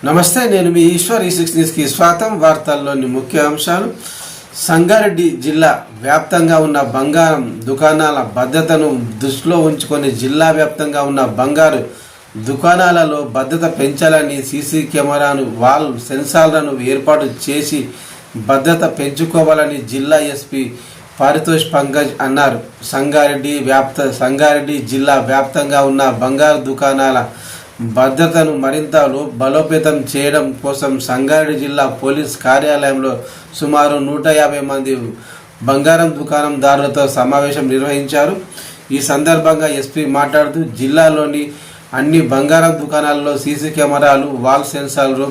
నమస్తే, నేను మీ ఈశ్వర్. ఈ6 న్యూస్కి స్వాగతం. వార్తల్లోని ముఖ్య అంశాలు. సంగారెడ్డి జిల్లా వ్యాప్తంగా ఉన్న బంగారం దుకాణాల భద్రతను దృష్టిలో ఉంచుకొని జిల్లా వ్యాప్తంగా ఉన్న బంగారు దుకాణాలలో భద్రత పెంచాలని సీసీ కెమెరాను, వాల్ సెన్సార్లను ఏర్పాటు చేసి భద్రత పెంచుకోవాలని జిల్లా ఎస్పీ పారితోష్ పంకజ్ అన్నారు. సంగారెడ్డి జిల్లా వ్యాప్తంగా ఉన్న బంగారు దుకాణాల భద్రతను మరింత బలోపేతం చేయడం కోసం సంగారెడ్డి జిల్లా పోలీస్ కార్యాలయంలో సుమారు 150 మంది బంగారం దుకాణందారులతో సమావేశం నిర్వహించారు. ఈ సందర్భంగా ఎస్పీ మాట్లాడుతూ జిల్లాలోని అన్ని బంగారం దుకాణాల్లో సీసీ కెమెరాలు, వాల్ సెన్సార్లు,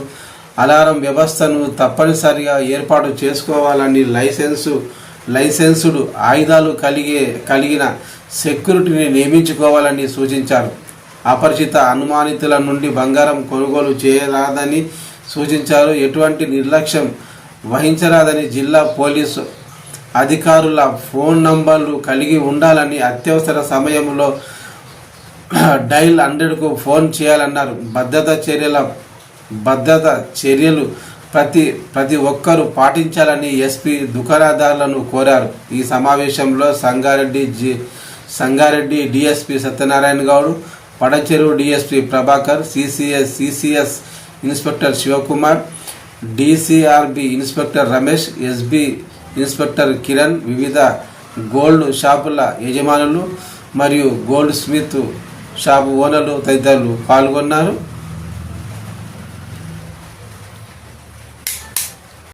అలారం వ్యవస్థను తప్పనిసరిగా ఏర్పాటు చేసుకోవాలని లైసెన్సుడ్ ఆయుధాలు కలిగిన సెక్యూరిటీని నియమించుకోవాలని సూచించారు. అపరిచిత అనుమానితుల నుండి బంగారం కొనుగోలు చేయరాదని సూచించారు. ఎటువంటి నిర్లక్ష్యం వహించరాదని, జిల్లా పోలీసు అధికారుల ఫోన్ నంబర్లు కలిగి ఉండాలని, అత్యవసర సమయంలో డైల్ 100కు ఫోన్ చేయాలన్నారు. భద్రత చర్యలు ప్రతి ఒక్కరూ పాటించాలని ఎస్పీ దుకాణదారులను కోరారు. ఈ సమావేశంలో Sangareddy DSP Satyanarayana Goud, Patancheru DSP Prabhakar, CCS inspector Shivakumar, DCRB inspector Ramesh, SB inspector Kiran, వివిధ గోల్డ్ షాపుల యజమానులు మరియు గోల్డ్ స్మిత్ షాపు ఓనర్లు తదితరులు పాల్గొన్నారు.